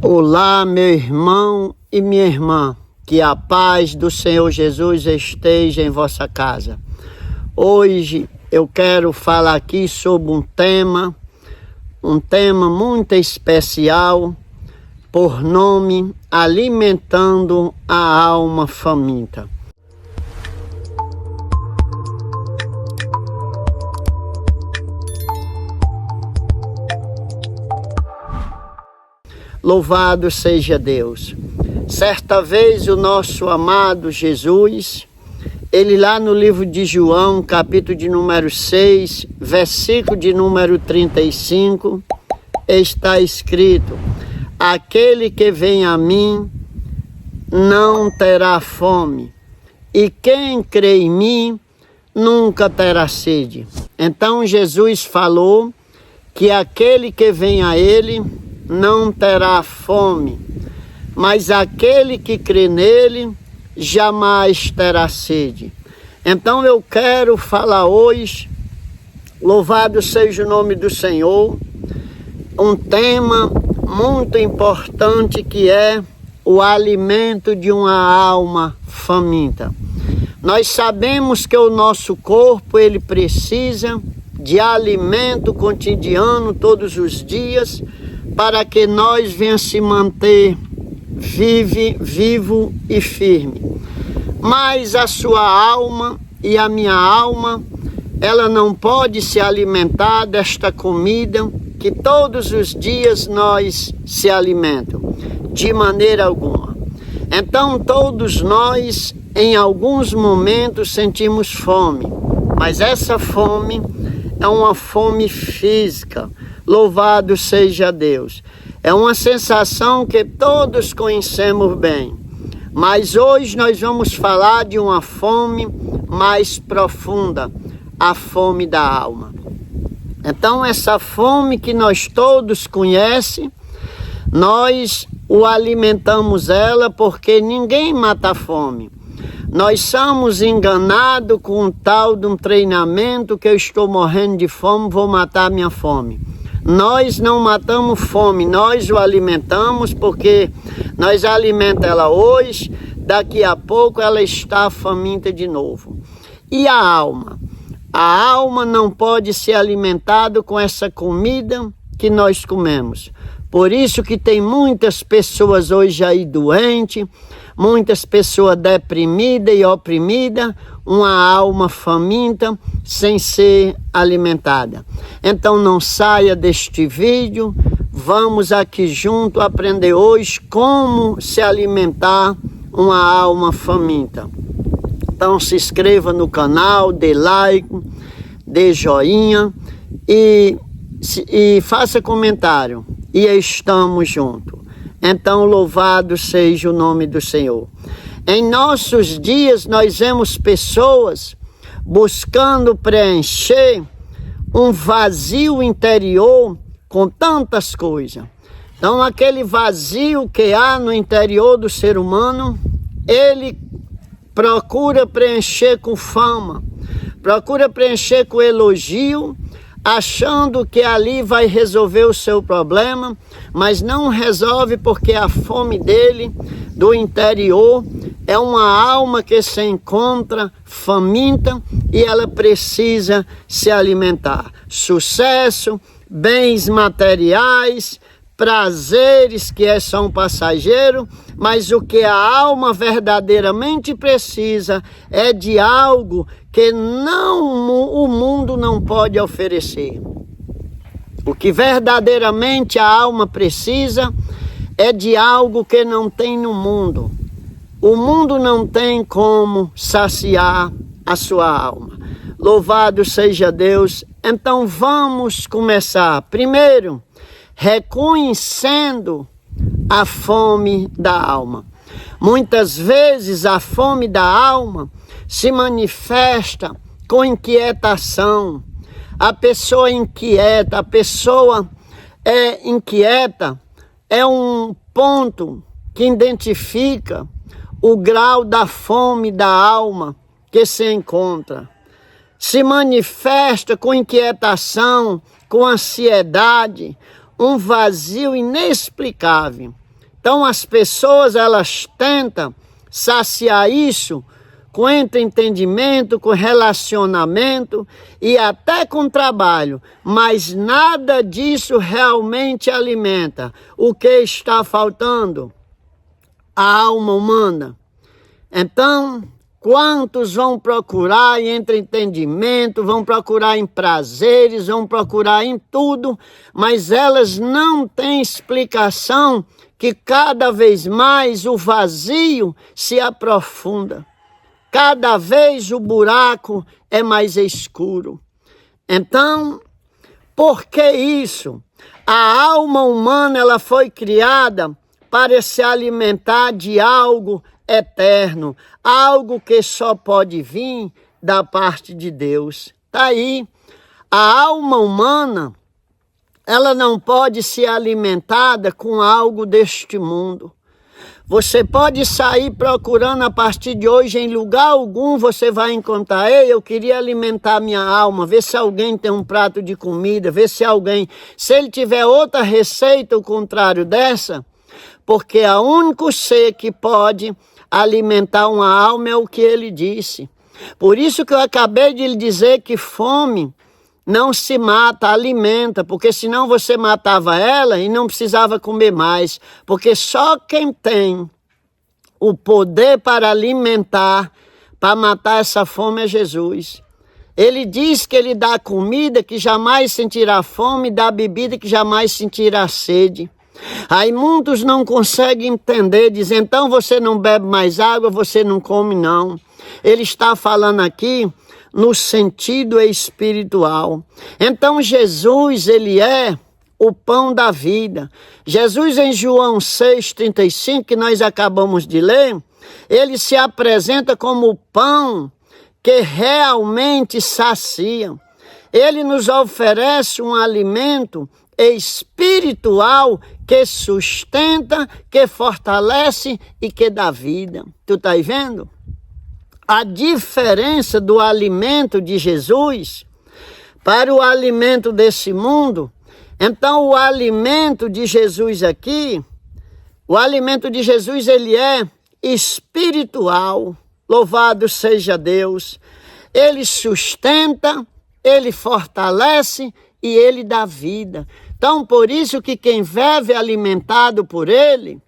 Olá, meu irmão e minha irmã, que a paz do Senhor Jesus esteja em vossa casa. Hoje eu quero falar aqui sobre um tema muito especial, por nome Alimentando a Alma Faminta. Louvado seja Deus. Certa vez o nosso amado Jesus, ele lá no livro de João, capítulo de número 6, versículo de número 35, está escrito: aquele que vem a mim não terá fome, e quem crê em mim nunca terá sede. Então Jesus falou que aquele que vem a ele não terá fome, mas aquele que crê nele jamais terá sede. Então eu quero falar hoje, louvado seja o nome do Senhor, um tema muito importante que é o alimento de uma alma faminta. Nós sabemos que o nosso corpo ele precisa de alimento cotidiano todos os dias, para que nós venhamos se manter vivo e firme. Mas a sua alma e a minha alma, ela não pode se alimentar desta comida que todos os dias nós se alimentamos, de maneira alguma. Então todos nós, em alguns momentos, sentimos fome, mas essa fome é uma fome física. Louvado seja Deus. É uma sensação que todos conhecemos bem. Mas hoje nós vamos falar de uma fome mais profunda, a fome da alma. Então essa fome que nós todos conhecemos, nós o alimentamos ela porque ninguém mata a fome. Nós somos enganados com um tal de um treinamento que eu estou morrendo de fome, vou matar minha fome. Nós não matamos fome, nós o alimentamos porque nós alimentamos ela hoje, daqui a pouco ela está faminta de novo. E a alma? A alma não pode ser alimentada com essa comida que nós comemos. Por isso que tem muitas pessoas hoje aí doentes, muitas pessoas deprimidas e oprimidas, uma alma faminta sem ser alimentada. Então não saia deste vídeo, vamos aqui junto aprender hoje como se alimentar uma alma faminta. Então se inscreva no canal, dê like, dê joinha e faça comentário. E estamos juntos. Então louvado seja o nome do Senhor. Em nossos dias nós vemos pessoas buscando preencher um vazio interior com tantas coisas. Então aquele vazio que há no interior do ser humano, ele procura preencher com fama, procura preencher com elogio, achando que ali vai resolver o seu problema, mas não resolve, porque a fome dele, do interior, é uma alma que se encontra faminta e ela precisa se alimentar. Sucesso, bens materiais, prazeres que são passageiros, mas o que a alma verdadeiramente precisa é de algo que o mundo não pode oferecer. O que verdadeiramente a alma precisa é de algo que não tem no mundo. O mundo não tem como saciar a sua alma. Louvado seja Deus. Então vamos começar. Primeiro, reconhecendo a fome da alma. Muitas vezes a fome da alma se manifesta com inquietação. A pessoa inquieta, a pessoa é inquieta, é um ponto que identifica o grau da fome da alma que se encontra. Se manifesta com inquietação, com ansiedade, um vazio inexplicável. Então as pessoas, elas tentam saciar isso com entendimento, com relacionamento e até com trabalho, mas nada disso realmente alimenta. O que está faltando? A alma humana. Então, quantos vão procurar em entretenimento, vão procurar em prazeres, vão procurar em tudo, mas elas não têm explicação que cada vez mais o vazio se aprofunda. Cada vez o buraco é mais escuro. Então, por que isso? A alma humana, ela foi criada para se alimentar de algo eterno, algo que só pode vir da parte de Deus. Está aí, a alma humana, ela não pode ser alimentada com algo deste mundo. Você pode sair procurando a partir de hoje, em lugar algum você vai encontrar: ei, eu queria alimentar minha alma, ver se alguém tem um prato de comida, ver se alguém, se ele tiver outra receita, o contrário dessa, porque o único ser que pode alimentar uma alma é o que ele disse. Por isso que eu acabei de lhe dizer que fome não se mata, alimenta, porque senão você matava ela e não precisava comer mais, porque só quem tem o poder para alimentar, para matar essa fome é Jesus. Ele diz que ele dá comida que jamais sentirá fome, dá bebida que jamais sentirá sede. Aí muitos não conseguem entender, dizem: então você não bebe mais água, você não come, não. Ele está falando aqui no sentido espiritual. Então Jesus, ele é o pão da vida. Jesus, em João 6,35, que nós acabamos de ler, ele se apresenta como o pão que realmente sacia. Ele nos oferece um alimento espiritual que sustenta, que fortalece e que dá vida. Tu tá vendo? A diferença do alimento de Jesus para o alimento desse mundo. Então, o alimento de Jesus aqui, o alimento de Jesus, ele é espiritual. Louvado seja Deus. Ele sustenta, ele fortalece e ele dá vida. Então, por isso que quem vive alimentado por ele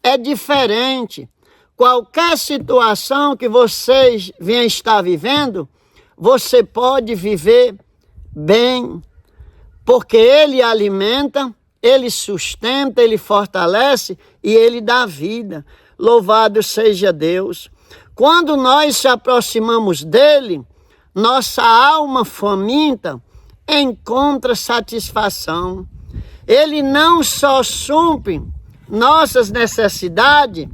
é diferente. Qualquer situação que vocês venham estar vivendo, você pode viver bem, porque ele alimenta, ele sustenta, ele fortalece e ele dá vida. Louvado seja Deus. Quando nós se aproximamos dele, nossa alma faminta encontra satisfação. Ele não só supre nossas necessidades,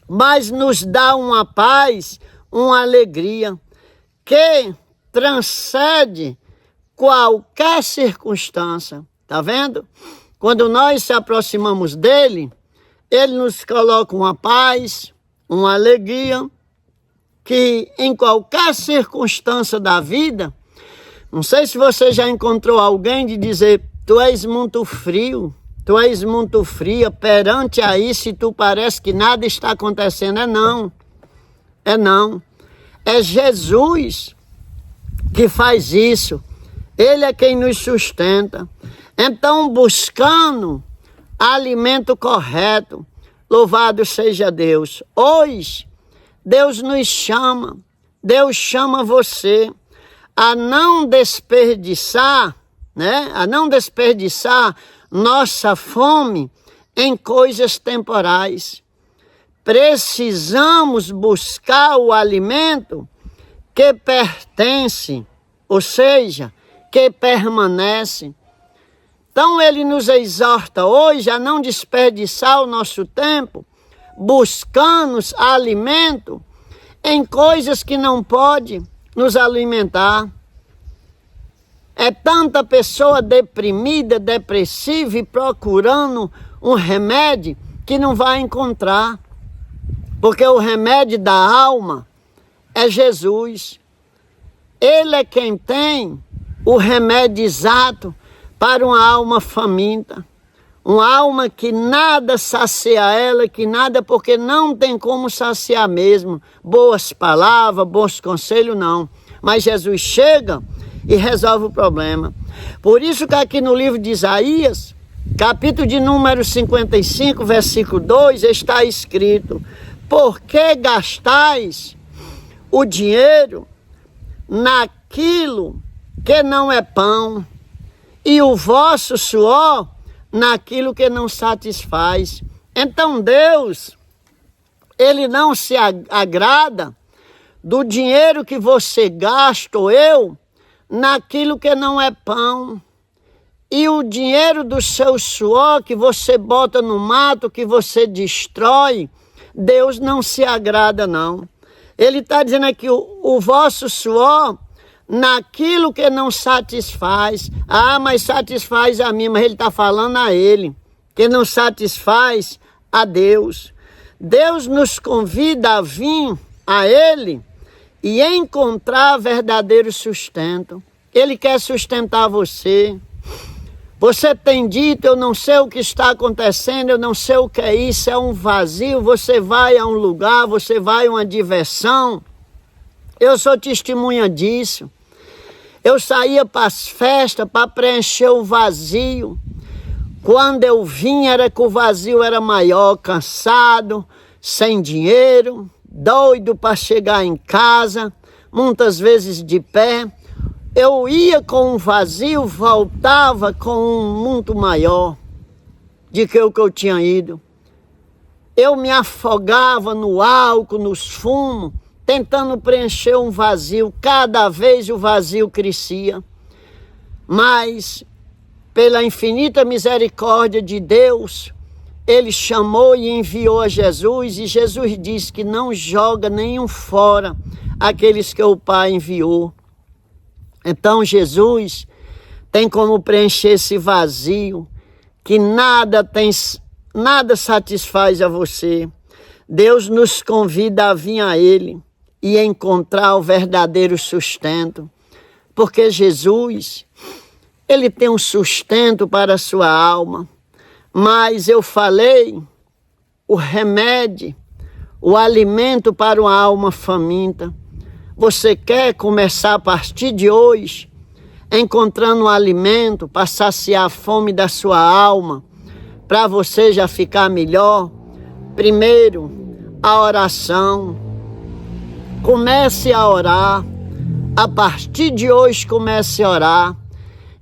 mas nos dá uma paz, uma alegria que transcende qualquer circunstância. Tá vendo? Quando nós se aproximamos dele, ele nos coloca uma paz, uma alegria, que em qualquer circunstância da vida, não sei se você já encontrou alguém de dizer: tu és muito frio, tu és muito fria, perante a isso tu parece que nada está acontecendo. É não. É Jesus que faz isso. Ele é quem nos sustenta. Então, buscando alimento correto, louvado seja Deus. Hoje, Deus nos chama, Deus chama você a não desperdiçar, a não desperdiçar nossa fome em coisas temporais. Precisamos buscar o alimento que pertence, ou seja, que permanece. Então ele nos exorta hoje a não desperdiçar o nosso tempo buscando alimento em coisas que não pode nos alimentar. É tanta pessoa deprimida, depressiva e procurando um remédio que não vai encontrar. Porque o remédio da alma é Jesus. Ele é quem tem o remédio exato para uma alma faminta. Uma alma que nada sacia ela, que nada, porque não tem como saciar mesmo. Boas palavras, bons conselhos, não. Mas Jesus chega e resolve o problema. Por isso que aqui no livro de Isaías, capítulo de número 55, versículo 2, está escrito: por que gastais o dinheiro naquilo que não é pão, e o vosso suor naquilo que não satisfaz? Então Deus, Ele não se agrada do dinheiro que você gasta, ou eu, naquilo que não é pão. E o dinheiro do seu suor que você bota no mato, que você destrói, Deus não se agrada, não. Ele está dizendo aqui, o vosso suor naquilo que não satisfaz. Ah, mas satisfaz a mim, mas ele está falando a ele, que não satisfaz a Deus. Deus nos convida a vir a ele e encontrar verdadeiro sustento. Ele quer sustentar você. Você tem dito, eu não sei o que está acontecendo, eu não sei o que é isso, é um vazio. Você vai a um lugar, você vai a uma diversão. Eu sou testemunha disso. Eu saía para as festas para preencher o vazio. Quando eu vinha era que o vazio era maior, cansado, sem dinheiro, doido para chegar em casa, muitas vezes de pé. Eu ia com um vazio, voltava com um muito maior do que o que eu tinha ido. Eu me afogava no álcool, nos fumos, tentando preencher um vazio. Cada vez o vazio crescia. Mas, pela infinita misericórdia de Deus, Ele chamou e enviou a Jesus, e Jesus disse que não joga nenhum fora aqueles que o Pai enviou. Então Jesus tem como preencher esse vazio que nada satisfaz a você. Deus nos convida a vir a Ele e encontrar o verdadeiro sustento, porque Jesus, Ele tem um sustento para a sua alma. Mas eu falei, o remédio, o alimento para uma alma faminta. Você quer começar a partir de hoje, encontrando um alimento para saciar a fome da sua alma, para você já ficar melhor? Primeiro, a oração. Comece a orar. A partir de hoje, comece a orar.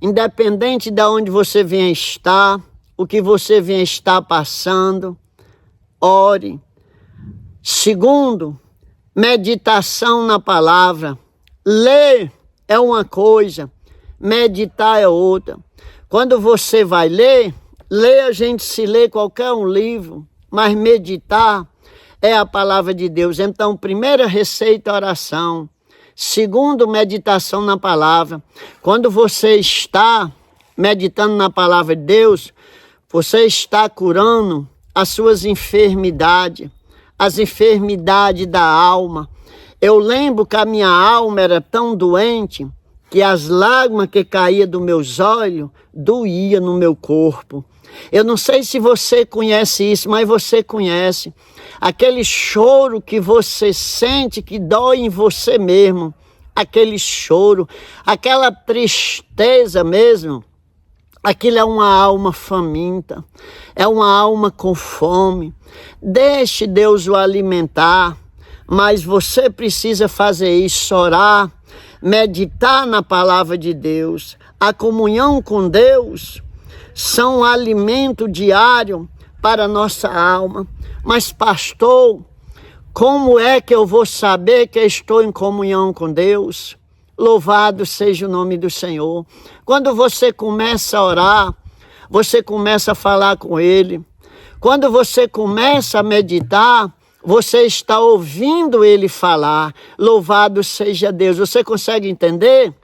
Independente de onde você venha estar, o que você venha estar passando, ore. Segundo, meditação na palavra. Ler é uma coisa, meditar é outra. Quando você vai ler a gente se lê qualquer um livro, mas meditar é a palavra de Deus. Então, primeira receita, oração. Segundo, meditação na palavra. Quando você está meditando na palavra de Deus, você está curando as suas enfermidades, as enfermidades da alma. Eu lembro que a minha alma era tão doente que as lágrimas que caíam dos meus olhos doíam no meu corpo. Eu não sei se você conhece isso, mas você conhece. Aquele choro que você sente que dói em você mesmo. Aquele choro, aquela tristeza mesmo. Aquilo é uma alma faminta, é uma alma com fome. Deixe Deus o alimentar, mas você precisa fazer isso, orar, meditar na palavra de Deus. A comunhão com Deus são um alimento diário para a nossa alma. Mas pastor, como é que eu vou saber que eu estou em comunhão com Deus? Louvado seja o nome do Senhor. Quando você começa a orar, você começa a falar com Ele. Quando você começa a meditar, você está ouvindo Ele falar. Louvado seja Deus. Você consegue entender?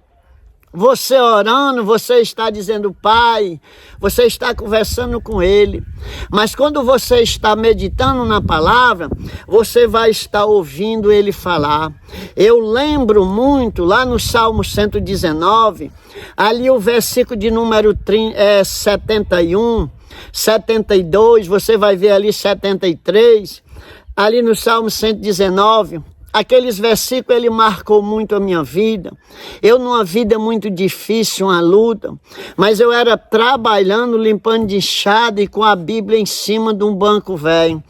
Você orando, você está dizendo Pai, você está conversando com Ele. Mas quando você está meditando na palavra, você vai estar ouvindo Ele falar. Eu lembro muito, lá no Salmo 119, ali o versículo de número 71, 72, você vai ver ali 73, ali no Salmo 119, aqueles versículos ele marcou muito a minha vida. Eu numa vida muito difícil, uma luta, mas eu era trabalhando, limpando de enxada e com a Bíblia em cima de um banco velho.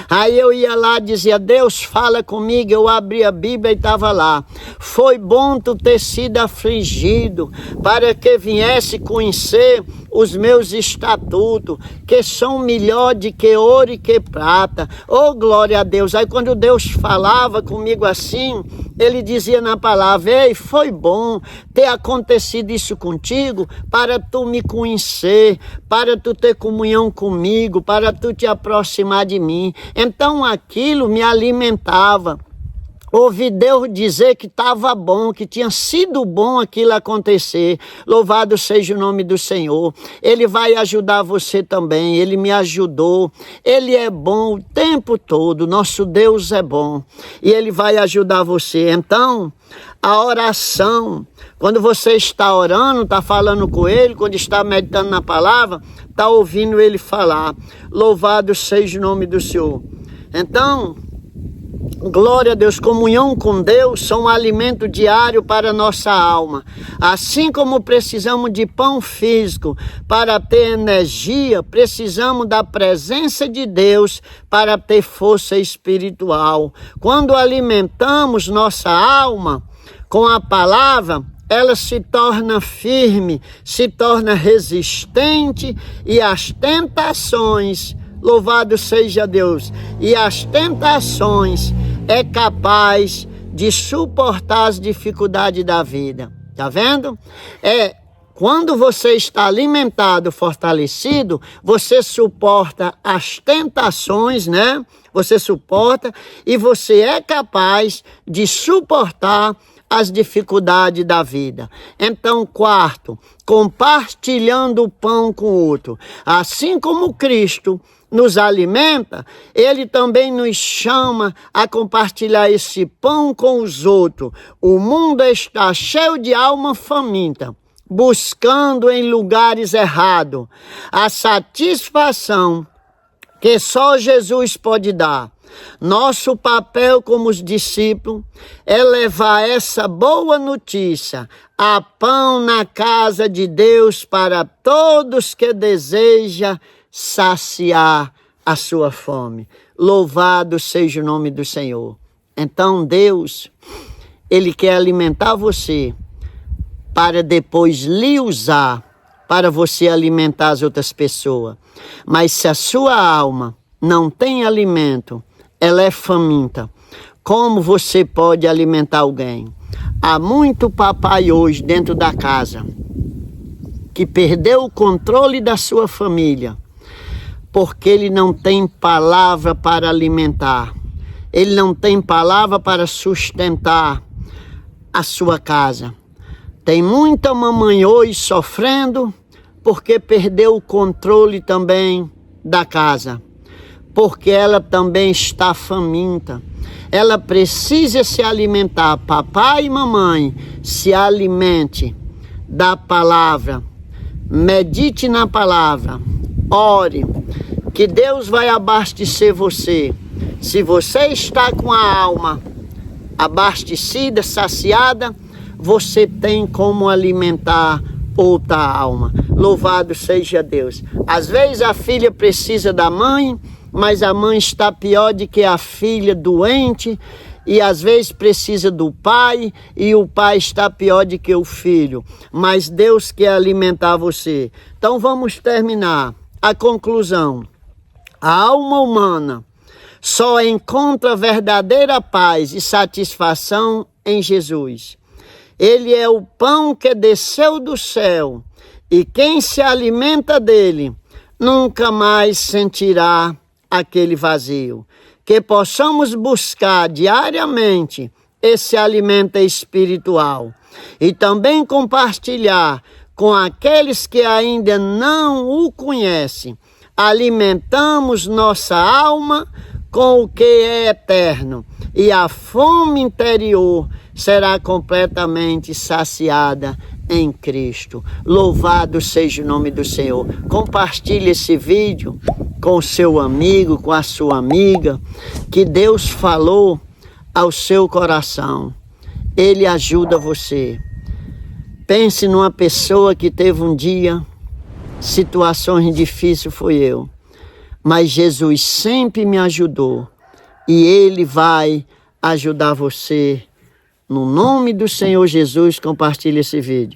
Aí eu ia lá, dizia, Deus fala comigo, eu abri a Bíblia e estava lá. Foi bom tu ter sido afligido, para que viesse conhecer os meus estatutos, que são melhor de que ouro e que prata. Oh, glória a Deus. Aí quando Deus falava comigo assim, ele dizia na palavra, ei, foi bom ter acontecido isso contigo, para tu me conhecer, para tu ter comunhão comigo, para tu te aproximar de mim. Então aquilo me alimentava. Ouvi Deus dizer que estava bom, que tinha sido bom aquilo acontecer. Louvado seja o nome do Senhor. Ele vai ajudar você também. Ele me ajudou. Ele é bom o tempo todo. Nosso Deus é bom. E Ele vai ajudar você. Então, a oração, quando você está orando, está falando com Ele, quando está meditando na palavra, está ouvindo Ele falar. Louvado seja o nome do Senhor. Então, glória a Deus, comunhão com Deus são um alimento diário para a nossa alma. Assim como precisamos de pão físico para ter energia, precisamos da presença de Deus para ter força espiritual. Quando alimentamos nossa alma com a palavra, ela se torna firme, se torna resistente e as tentações, louvado seja Deus, e as tentações é capaz de suportar as dificuldades da vida. Tá vendo? Quando você está alimentado, fortalecido, você suporta as tentações, né? Você suporta e você é capaz de suportar as dificuldades da vida. Então, quarto, compartilhando o pão com o outro. Assim como Cristo nos alimenta, Ele também nos chama a compartilhar esse pão com os outros. O mundo está cheio de alma faminta, buscando em lugares errados a satisfação que só Jesus pode dar. Nosso papel como os discípulos é levar essa boa notícia, a pão na casa de Deus para todos que desejam saciar a sua fome. Louvado seja o nome do Senhor. Então Deus, Ele quer alimentar você para depois lhe usar para você alimentar as outras pessoas. Mas se a sua alma não tem alimento, ela é faminta, como você pode alimentar alguém? Há muito papai hoje dentro da casa que perdeu o controle da sua família, porque ele não tem palavra para alimentar, ele não tem palavra para sustentar a sua casa. Tem muita mamãe hoje sofrendo porque perdeu o controle também da casa, porque ela também está faminta. Ela precisa se alimentar. Papai e mamãe, se alimente da palavra, medite na palavra, ore, que Deus vai abastecer você. Se você está com a alma abastecida, saciada, você tem como alimentar outra alma. Louvado seja Deus. Às vezes a filha precisa da mãe, mas a mãe está pior do que a filha doente, e às vezes precisa do pai, e o pai está pior do que o filho. Mas Deus quer alimentar você. Então vamos terminar. A conclusão. A alma humana só encontra verdadeira paz e satisfação em Jesus. Ele é o pão que desceu do céu, e quem se alimenta dele nunca mais sentirá aquele vazio. Que possamos buscar diariamente esse alimento espiritual e também compartilhar com aqueles que ainda não o conhecem. Alimentamos nossa alma com o que é eterno, e a fome interior será completamente saciada em Cristo. Louvado seja o nome do Senhor. Compartilhe esse vídeo com o seu amigo, com a sua amiga, que Deus falou ao seu coração. Ele ajuda você. Pense numa pessoa que teve um dia situações difíceis, foi eu. Mas Jesus sempre me ajudou. E Ele vai ajudar você. No nome do Senhor Jesus, compartilhe esse vídeo.